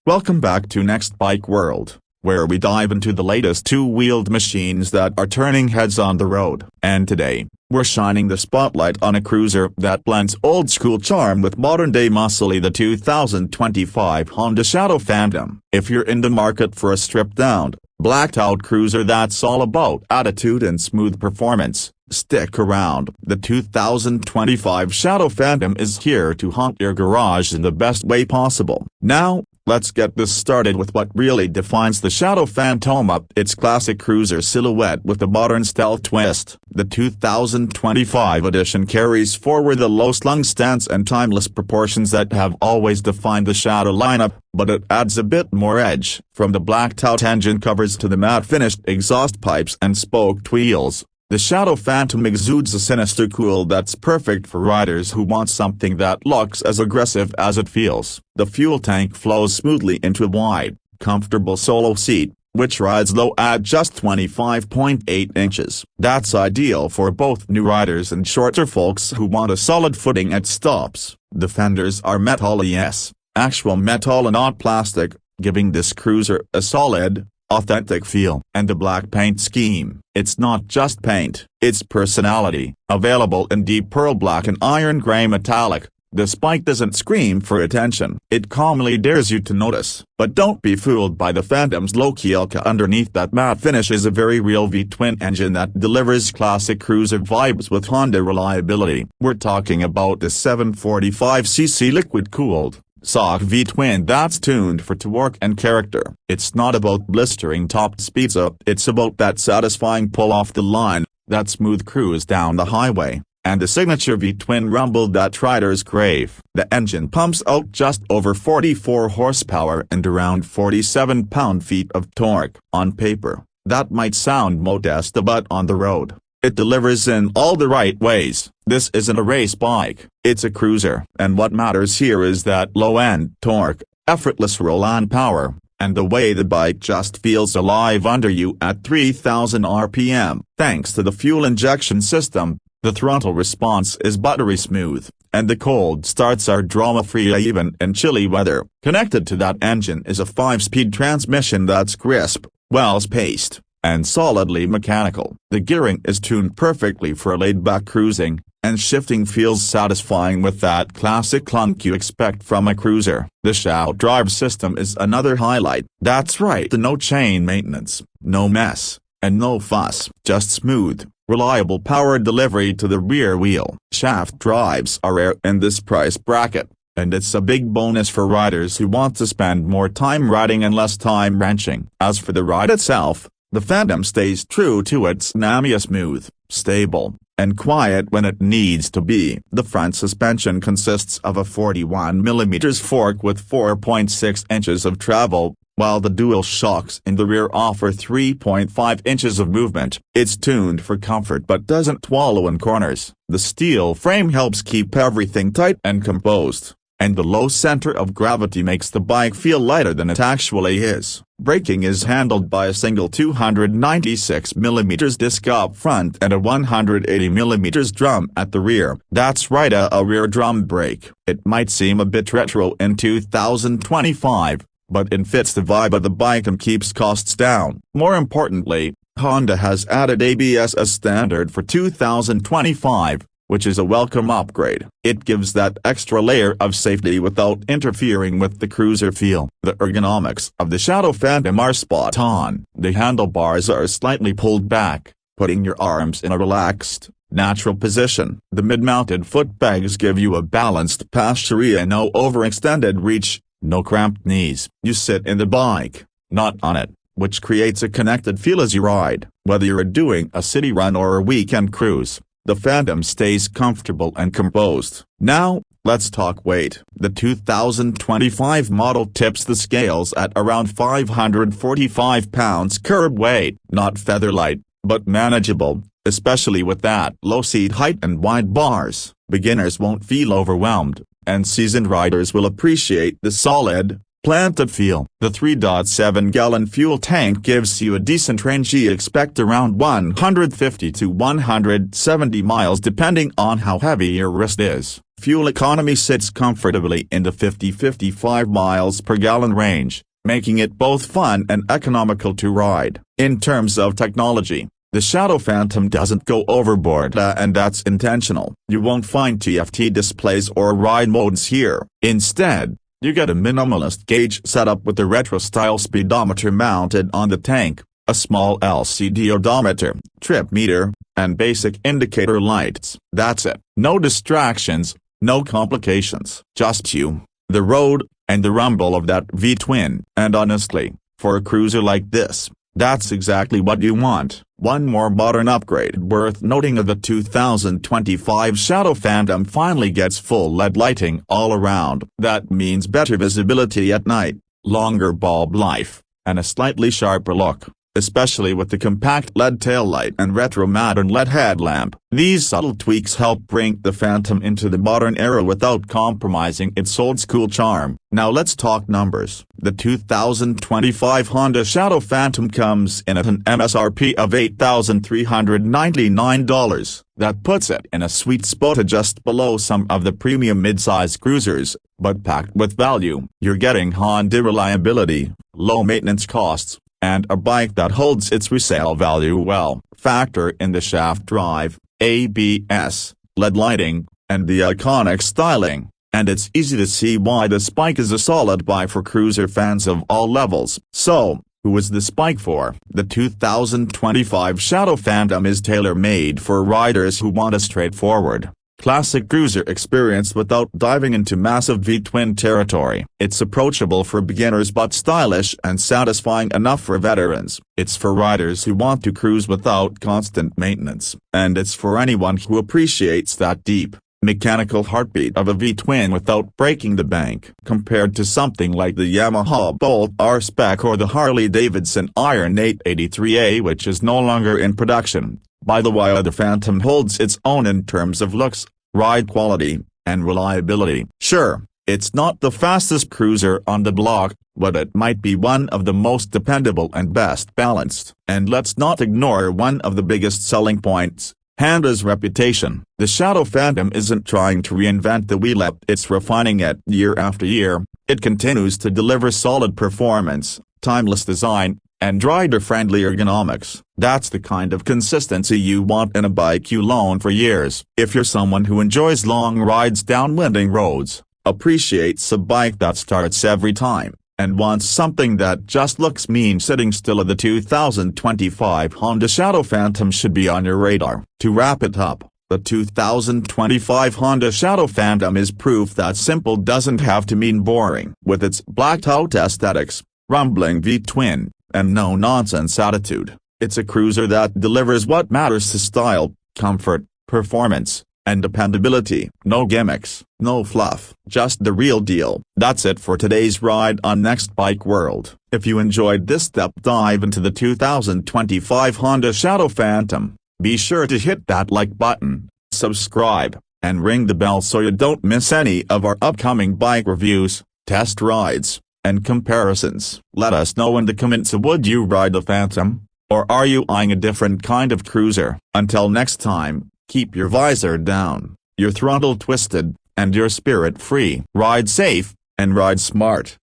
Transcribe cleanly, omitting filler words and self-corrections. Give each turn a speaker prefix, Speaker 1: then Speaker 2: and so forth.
Speaker 1: Welcome back to Next Bike World, where we dive into the latest two-wheeled machines that are turning heads on the road. And today, we're shining the spotlight on a cruiser that blends old-school charm with modern-day muscle, the 2025 Honda Shadow Phantom. If you're in the market for a stripped-down, blacked-out cruiser that's all about attitude and smooth performance, stick around. The 2025 Shadow Phantom is here to haunt your garage in the best way possible. Now, let's get this started with what really defines the Shadow Phantom: its classic cruiser silhouette with a modern stealth twist. The 2025 edition carries forward the low-slung stance and timeless proportions that have always defined the Shadow lineup, but it adds a bit more edge. From the blacked-out engine covers to the matte-finished exhaust pipes and spoked wheels, the Shadow Phantom exudes a sinister cool that's perfect for riders who want something that looks as aggressive as it feels. The fuel tank flows smoothly into a wide, comfortable solo seat, which rides low at just 25.8 inches. That's ideal for both new riders and shorter folks who want a solid footing at stops. The fenders are metal, yes, actual metal and not plastic, giving this cruiser a solid, authentic feel. And the black paint scheme, it's not just paint, it's personality. Available in deep pearl black and iron gray metallic, this bike doesn't scream for attention. It calmly dares you to notice. But don't be fooled by the Phantom's low keel. Underneath that matte finish is a very real V-twin engine that delivers classic cruiser vibes with Honda reliability. We're talking about the 745cc liquid-cooled SOC V-twin that's tuned for torque and character. It's not about blistering top speeds it's about that satisfying pull off the line, that smooth cruise down the highway, and the signature V-twin rumble that riders crave. The engine pumps out just over 44 horsepower and around 47 pound-feet of torque. On paper, that might sound modest, but on the road, it delivers in all the right ways. This isn't a race bike, it's a cruiser. And what matters here is that low-end torque, effortless roll-on power, and the way the bike just feels alive under you at 3,000 RPM. Thanks to the fuel injection system, the throttle response is buttery smooth, and the cold starts are drama-free even in chilly weather. Connected to that engine is a 5-speed transmission that's crisp, well-spaced, and solidly mechanical. The gearing is tuned perfectly for laid-back cruising, and shifting feels satisfying with that classic clunk you expect from a cruiser. The Shadow drive system is another highlight. That's right, no chain maintenance, no mess, and no fuss. Just smooth, reliable power delivery to the rear wheel. Shaft drives are rare in this price bracket, and it's a big bonus for riders who want to spend more time riding and less time wrenching. As for the ride itself, the Phantom stays true to its naming: smooth, stable, and quiet when it needs to be. The front suspension consists of a 41mm fork with 4.6 inches of travel, while the dual shocks in the rear offer 3.5 inches of movement. It's tuned for comfort but doesn't wallow in corners. The steel frame helps keep everything tight and composed, and the low center of gravity makes the bike feel lighter than it actually is. Braking is handled by a single 296mm disc up front and a 180mm drum at the rear. That's right, a rear drum brake. It might seem a bit retro in 2025, but it fits the vibe of the bike and keeps costs down. More importantly, Honda has added ABS as standard for 2025, which is a welcome upgrade. It gives that extra layer of safety without interfering with the cruiser feel. The ergonomics of the Shadow Phantom are spot on. The handlebars are slightly pulled back, putting your arms in a relaxed, natural position. The mid-mounted foot pegs give you a balanced posture and no overextended reach, no cramped knees. You sit in the bike, not on it, which creates a connected feel as you ride. Whether you're doing a city run or a weekend cruise, the Phantom stays comfortable and composed. Now, let's talk weight. The 2025 model tips the scales at around 545 pounds curb weight. Not featherlight, but manageable, especially with that low seat height and wide bars. Beginners won't feel overwhelmed, and seasoned riders will appreciate the solid, planted feel. The 3.7-gallon fuel tank gives you a decent range. Expect around 150 to 170 miles depending on how heavy your wrist is. Fuel economy sits comfortably in the 50-55 miles per gallon range, making it both fun and economical to ride. In terms of technology, the Shadow Phantom doesn't go overboard, and that's intentional. You won't find TFT displays or ride modes here. Instead, you get a minimalist gauge setup with a retro-style speedometer mounted on the tank, a small LCD odometer, trip meter, and basic indicator lights. That's it. No distractions, no complications. Just you, the road, and the rumble of that V-twin. And honestly, for a cruiser like this, that's exactly what you want. One more modern upgrade worth noting: of the 2025 Shadow Phantom finally gets full LED lighting all around. That means better visibility at night, longer bulb life, and a slightly sharper look, especially with the compact LED taillight and retro-modern LED headlamp. These subtle tweaks help bring the Phantom into the modern era without compromising its old-school charm. Now let's talk numbers. The 2025 Honda Shadow Phantom comes in at an MSRP of $8,399. That puts it in a sweet spot just below some of the premium midsize cruisers, but packed with value. You're getting Honda reliability, low maintenance costs, and a bike that holds its resale value well. Factor in the shaft drive, ABS, LED lighting, and the iconic styling, and it's easy to see why this bike is a solid buy for cruiser fans of all levels. So, who is this bike for? The 2025 Shadow Phantom is tailor-made for riders who want a straightforward, classic cruiser experience without diving into massive V-twin territory. It's approachable for beginners but stylish and satisfying enough for veterans. It's for riders who want to cruise without constant maintenance. And it's for anyone who appreciates that deep, mechanical heartbeat of a V-twin without breaking the bank. Compared to something like the Yamaha Bolt R-Spec or the Harley-Davidson Iron 883A, which is no longer in production, by the way, the Phantom holds its own in terms of looks, ride quality, and reliability. Sure, it's not the fastest cruiser on the block, but it might be one of the most dependable and best balanced. And let's not ignore one of the biggest selling points: Honda's reputation. The Shadow Phantom isn't trying to reinvent the wheel, it's refining it year after year. It continues to deliver solid performance, timeless design, and rider-friendly ergonomics. That's the kind of consistency you want in a bike you own for years. If you're someone who enjoys long rides down winding roads, appreciates a bike that starts every time, and wants something that just looks mean sitting still, the 2025 Honda Shadow Phantom should be on your radar. To wrap it up, the 2025 Honda Shadow Phantom is proof that simple doesn't have to mean boring. With its blacked-out aesthetics, rumbling V-twin, and no-nonsense attitude, it's a cruiser that delivers what matters to style, comfort, performance, and dependability. No gimmicks, no fluff, just the real deal. That's it for today's ride on Next Bike World. If you enjoyed this deep dive into the 2025 Honda Shadow Phantom, be sure to hit that like button, subscribe, and ring the bell so you don't miss any of our upcoming bike reviews, test rides, and comparisons. Let us know in the comments, would you ride the Phantom, or are you eyeing a different kind of cruiser? Until next time, keep your visor down, your throttle twisted, and your spirit free. Ride safe, and ride smart.